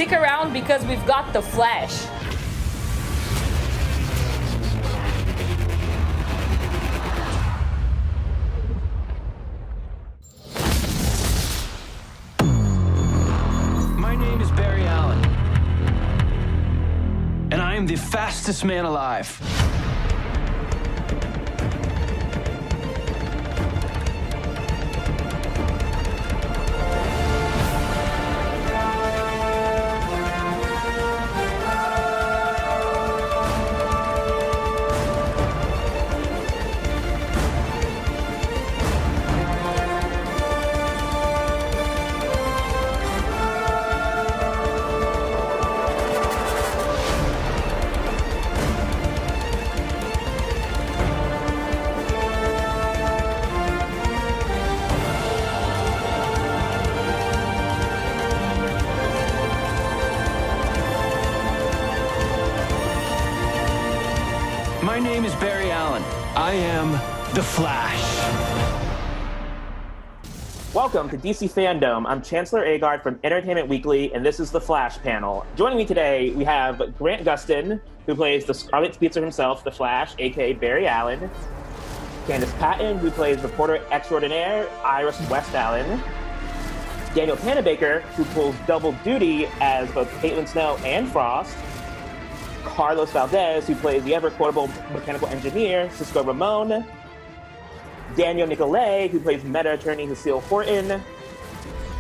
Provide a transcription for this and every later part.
Stick around because we've got The Flash. My name is Barry Allen, and I am the fastest man alive. My name is Barry Allen. I am the Flash. Welcome to DC Fandom. I'm Chancellor Agard from Entertainment Weekly, and this is the Flash panel. Joining me today, we have Grant Gustin, who plays the Scarlet Spitzer himself, the Flash, aka Barry Allen. Candace Patton, who plays reporter extraordinaire Iris West Allen. Daniel Panabaker, who pulls double duty as both Caitlin Snow and Frost. Carlos Valdez, who plays the ever-quotable mechanical engineer, Cisco Ramon. Daniel Nicolay, who plays meta attorney Lucille Horton.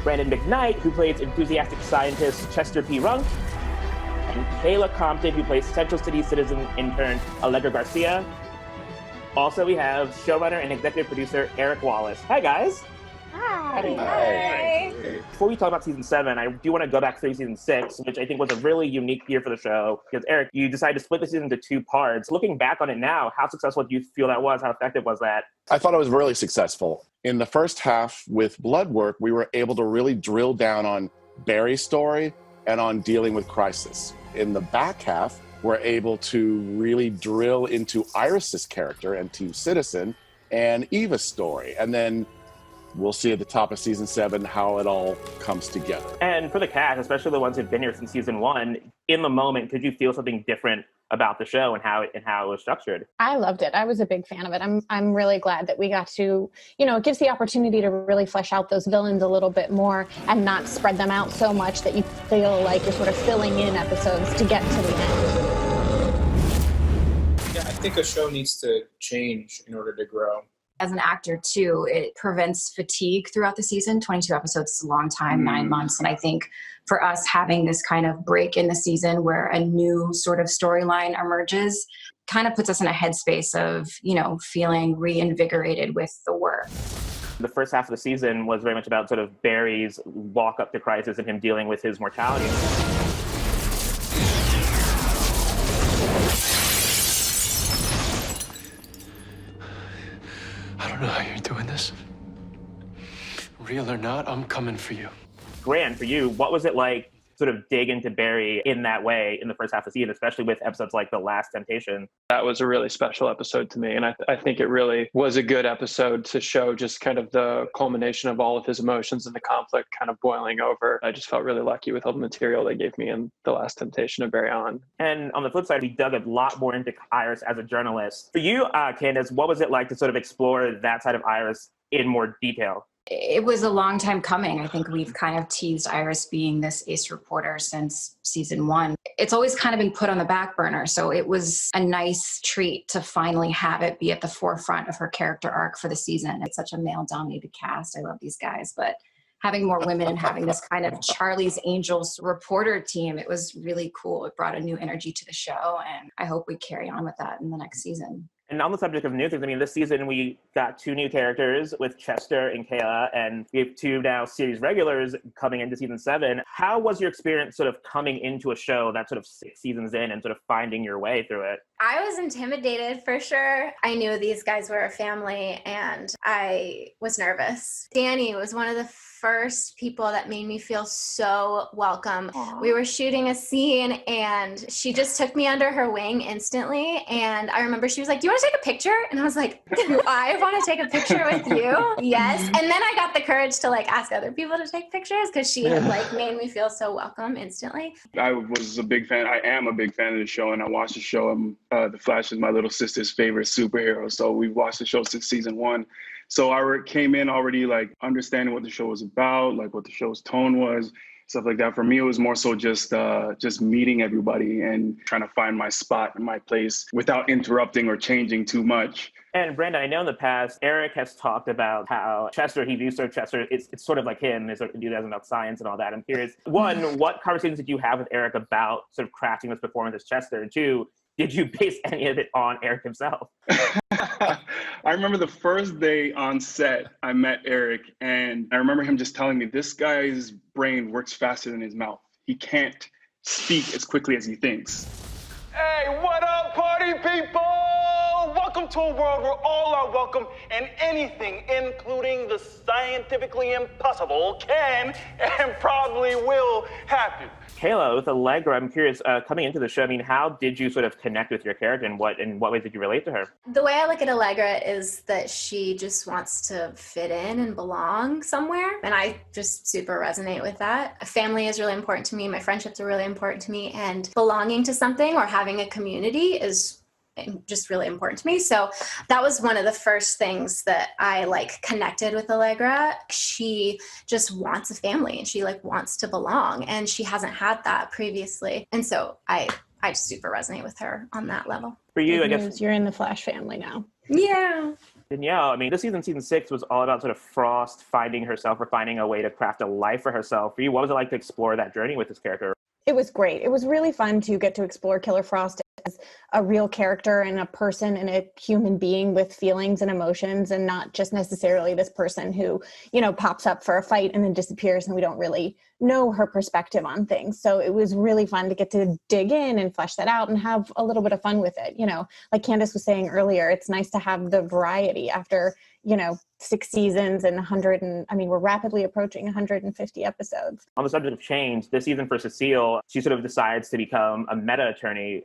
Brandon McKnight, who plays enthusiastic scientist Chester P. Runk. And Kayla Compton, who plays Central City citizen intern Allegra Garcia. Also, we have showrunner and executive producer Eric Wallace. Hi, guys. Hi. Before we talk about season 7, I do want to go back through season 6, which I think was a really unique year for the show. Because Eric, you decided to split the season into 2 parts. Looking back on it now, how successful do you feel that was? How effective was that? I thought it was really successful. In the first half with Blood Work, we were able to really drill down on Barry's story and on dealing with crisis. In the back half, we're able to really drill into Iris's character and Team Citizen and Eva's story. And then we'll see at the top of season 7 how it all comes together. And for the cast, especially the ones who've been here since season 1, in the moment, could you feel something different about the show and how it was structured? I loved it. I was a big fan of it. I'm really glad that we got to, it gives the opportunity to really flesh out those villains a little bit more and not spread them out so much that you feel like you're sort of filling in episodes to get to the end. Yeah, I think a show needs to change in order to grow. As an actor, too, it prevents fatigue throughout the season. 22 episodes is a long time, 9 months. And I think for us having this kind of break in the season where a new sort of storyline emerges kind of puts us in a headspace of, feeling reinvigorated with the work. The first half of the season was very much about sort of Barry's walk up to crisis and him dealing with his mortality. I don't know how you're doing this. Real or not, I'm coming for you. Grant, for you, what was it like sort of dig into Barry in that way in the first half of the season, especially with episodes like The Last Temptation? That was a really special episode to me. And I think it really was a good episode to show just kind of the culmination of all of his emotions and the conflict kind of boiling over. I just felt really lucky with all the material they gave me in The Last Temptation of Barry Allen. And on the flip side, we dug a lot more into Iris as a journalist. For you, Candace, what was it like to sort of explore that side of Iris in more detail? It was a long time coming. I think we've kind of teased Iris being this ace reporter since season 1. It's always kind of been put on the back burner. So it was a nice treat to finally have it be at the forefront of her character arc for the season. It's such a male-dominated cast. I love these guys. But having more women and having this kind of Charlie's Angels reporter team, it was really cool. It brought a new energy to the show. And I hope we carry on with that in the next season. And on the subject of new things, this season we got 2 new characters with Chester and Kayla, and we have 2 now series regulars coming into season 7. How was your experience sort of coming into a show that's sort of 6 seasons in and sort of finding your way through it? I was intimidated for sure. I knew these guys were a family and I was nervous. Danny was one of the first people that made me feel so welcome. Aww. We were shooting a scene and she just took me under her wing instantly. And I remember she was like, "Do you want to take a picture?" And I was like, "Do I want to take a picture with you?" Yes. And then I got the courage to like ask other people to take pictures because she had like made me feel so welcome instantly. I was a big fan. I am a big fan of the show, and I watched the show. The Flash is my little sister's favorite superhero. So we watched the show since season 1. So I came in already like understanding what the show was about, like what the show's tone was, stuff like that. For me, it was more so just meeting everybody and trying to find my spot and my place without interrupting or changing too much. And Brandon, I know in the past, Eric has talked about how Chester, he views Chester, it's sort of like him, his enthusiasm about science and all that. I'm curious, one, what conversations did you have with Eric about sort of crafting this performance as Chester? And two, did you base any of it on Eric himself? I remember the first day on set, I met Eric, and I remember him just telling me, this guy's brain works faster than his mouth. He can't speak as quickly as he thinks. Hey, what up, party people? Welcome to a world where all are welcome and anything, including the scientifically impossible, can and probably will happen. Kayla, with Allegra, I'm curious, coming into the show, I mean, how did you sort of connect with your character and in what ways did you relate to her? The way I look at Allegra is that she just wants to fit in and belong somewhere. And I just super resonate with that. Family is really important to me. My friendships are really important to me. And belonging to something or having a community is just really important to me. So that was one of the first things that I like connected with Allegra. She just wants a family and she like wants to belong and she hasn't had that previously. And so I super resonate with her on that level. For you, I guess you're in the Flash family now. Yeah. Danielle, I mean, this season 6 was all about sort of Frost finding herself or finding a way to craft a life for herself. For you, what was it like to explore that journey with this character? It was great. It was really fun to get to explore Killer Frost as a real character and a person and a human being with feelings and emotions, and not just necessarily this person who, pops up for a fight and then disappears and we don't really know her perspective on things. So it was really fun to get to dig in and flesh that out and have a little bit of fun with it. Like Candace was saying earlier, it's nice to have the variety after, 6 seasons and we're rapidly approaching 150 episodes. On the subject of change, this season for Cecile, she sort of decides to become a meta attorney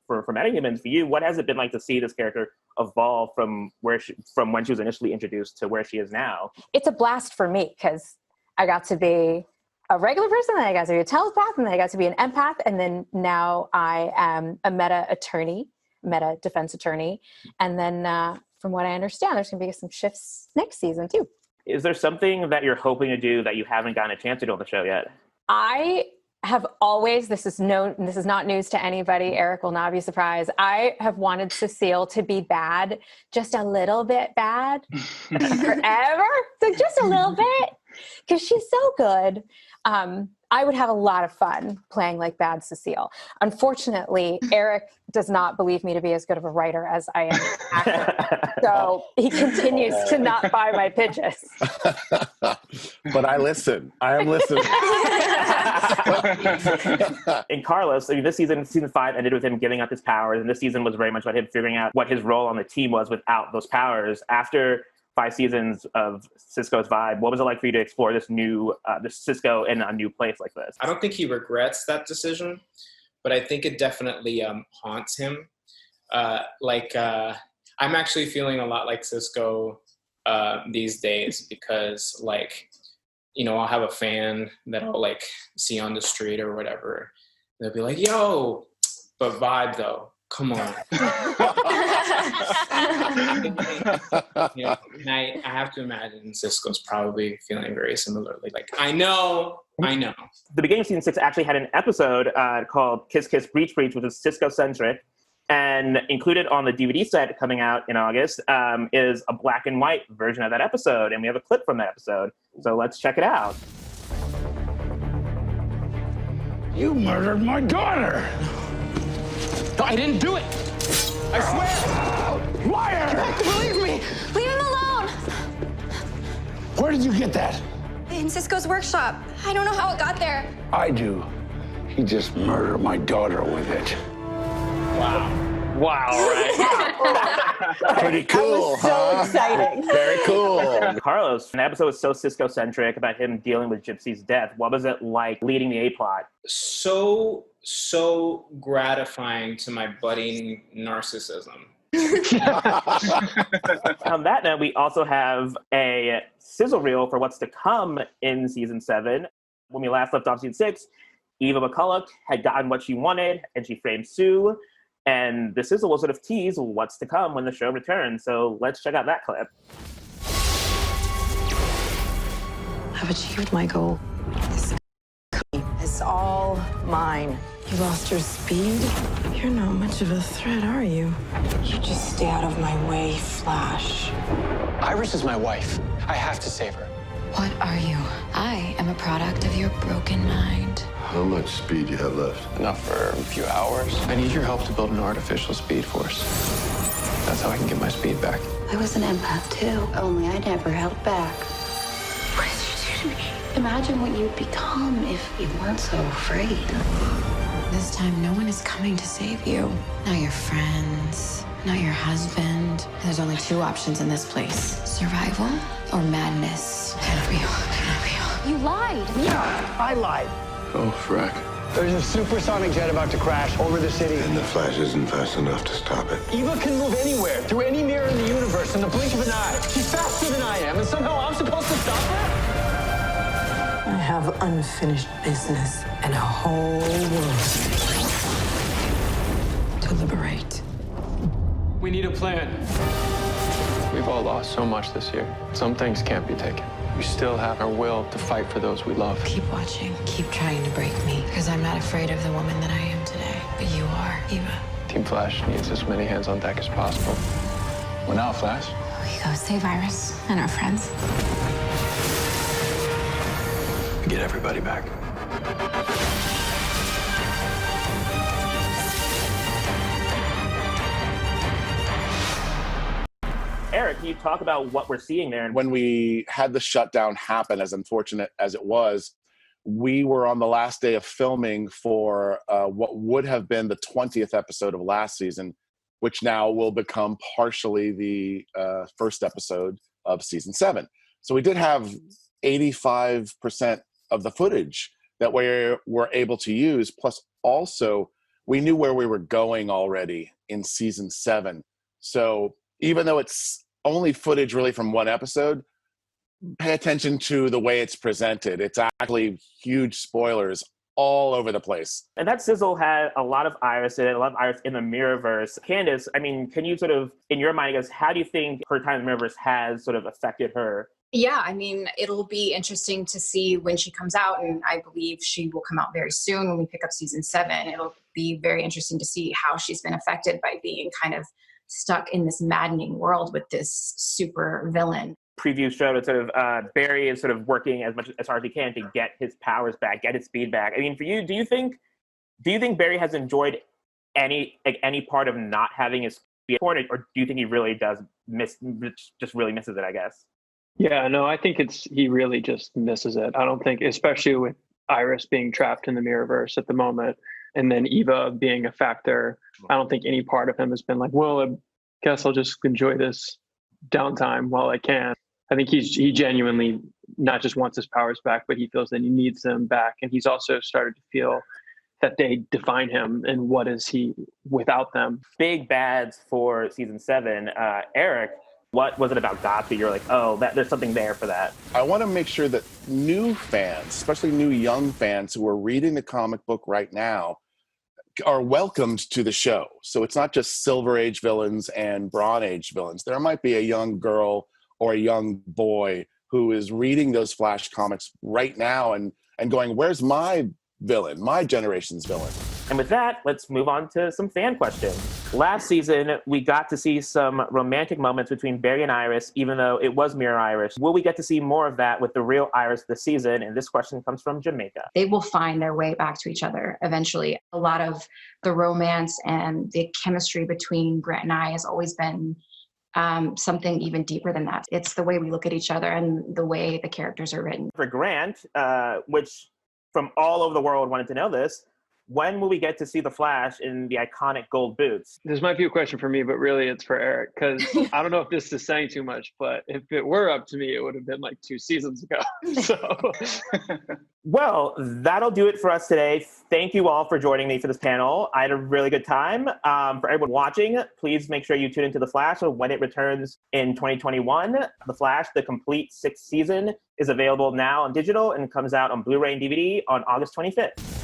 for metahumans. For you, what has it been like to see this character evolve from when she was initially introduced to where she is now? It's a blast for me because I got to be a regular person, then I got to be a telepath, and then I got to be an empath, and then now I am a meta defense attorney, and then from what I understand, there's going to be some shifts next season too. Is there something that you're hoping to do that you haven't gotten a chance to do on the show yet? I have always, this is not news to anybody, Eric will not be surprised, I have wanted Cecile to be bad, just a little bit bad, forever, so just a little bit, because she's so good. I would have a lot of fun playing like bad Cecile. Unfortunately, Eric does not believe me to be as good of a writer as I am an actor. So he continues to not buy my pitches. But I listen. I am listening. And Carlos, I mean, this season 5 ended with him giving up his powers, and this season was very much about him figuring out what his role on the team was without those powers. After 5 seasons of Cisco's Vibe, what was it like for you to explore this new this Cisco in a new place like this? I don't think he regrets that decision, but I think it definitely haunts him. I'm actually feeling a lot like Cisco these days because, I'll have a fan that I'll see on the street or whatever. They'll be like, "Yo, but Vibe though, come on." And I have to imagine Cisco's probably feeling very similarly. I know. The beginning of season 6 actually had an episode called Kiss Kiss Breach Breach, which is Cisco-centric. And included on the DVD set coming out in August is a black and white version of that episode. And we have a clip from that episode. So let's check it out. You murdered my daughter! No, I didn't do it! I swear! Liar! Believe me! Leave him alone! Where did you get that? In Cisco's workshop. I don't know how it got there. I do. He just murdered my daughter with it. Wow. Wow, right? Pretty cool, so huh? exciting. Very cool. Carlos, an episode was so Cisco-centric about him dealing with Gypsy's death. What was it like leading the A-plot? So gratifying to my budding narcissism. On that note, we also have a sizzle reel for what's to come in season 7. When we last left off season 6, Eva McCulloch had gotten what she wanted, and she framed Sue. And the sizzle will sort of tease what's to come when the show returns. So let's check out that clip. I've achieved my goal. This is all mine. You lost your speed? You're not much of a threat, are you? You just stay out of my way, Flash. Iris is my wife. I have to save her. What are you? I am a product of your broken mind. How much speed do you have left? Enough for a few hours. I need your help to build an artificial speed force. That's how I can get my speed back. I was an empath too, only I never held back. What did you do to me? Imagine what you'd become if you weren't so afraid. This time, no one is coming to save you. Not your friends, not your husband. There's only 2 options in this place. Survival or madness. You lied. Yeah, I lied. Oh, frack. There's a supersonic jet about to crash over the city. And the Flash isn't fast enough to stop it. Eva can move anywhere, through any mirror in the universe, in the blink of an eye. She's faster than I am, and somehow I'm supposed to stop her? I have unfinished business and a whole world to liberate. We need a plan. We've all lost so much this year. Some things can't be taken. We still have our will to fight for those we love. Keep watching. Keep trying to break me. Because I'm not afraid of the woman that I am today. But you are, Eva. Team Flash needs as many hands on deck as possible. Well, now, Flash. We go save Iris and our friends. Get everybody back. Eric, can you talk about what we're seeing there? When we had the shutdown happen, as unfortunate as it was, we were on the last day of filming for what would have been the 20th episode of last season, which now will become partially the first episode of season 7. So we did have 85% of the footage that we were able to use. Plus, also, we knew where we were going already in season 7. So even though it's only footage really from one episode, pay attention to the way it's presented. It's actually huge spoilers all over the place. And that sizzle had a lot of Iris in it, a lot of Iris in the Mirrorverse. Candace, I mean, can you sort of, in your mind, I guess, how do you think her time in the Mirrorverse has sort of affected her? Yeah, I mean, it'll be interesting to see when she comes out, and I believe she will come out very soon when we pick up season 7. It'll be very interesting to see how she's been affected by being kind of stuck in this maddening world with this super villain. Preview showed that sort of Barry is sort of working as hard as he can to get his powers back, get his speed back. I mean, for you, do you think Barry has enjoyed any part of not having his speed, or do you think he really does really misses it, I guess? Yeah, no, I think he really just misses it. I don't think, especially with Iris being trapped in the Mirrorverse at the moment, and then Eva being a factor, I don't think any part of him has been like, well, I guess I'll just enjoy this downtime while I can. I think he genuinely not just wants his powers back, but he feels that he needs them back. And he's also started to feel that they define him, and what is he without them. Big bads for season 7. Eric, what was it about Goth that you're like, oh, there's something there for that? I want to make sure that new fans, especially new young fans who are reading the comic book right now, are welcomed to the show. So it's not just Silver Age villains and Bronze Age villains. There might be a young girl or a young boy who is reading those Flash comics right now and going, where's my villain, my generation's villain? And with that, let's move on to some fan questions. Last season, we got to see some romantic moments between Barry and Iris, even though it was Mirror Iris. Will we get to see more of that with the real Iris this season? And this question comes from Jamaica. They will find their way back to each other eventually. A lot of the romance and the chemistry between Grant and I has always been something even deeper than that. It's the way we look at each other and the way the characters are written. For Grant, which from all over the world wanted to know this, when will we get to see the Flash in the iconic gold boots? This might be a question for me, but really it's for Eric, because I don't know if this is saying too much, but if it were up to me, it would have been like 2 seasons ago. So, well, that'll do it for us today. Thank you all for joining me for this panel. I had a really good time. For everyone watching, please make sure you tune into The Flash when it returns in 2021. The Flash, the complete 6th season, is available now on digital and comes out on Blu-ray and DVD on August 25th.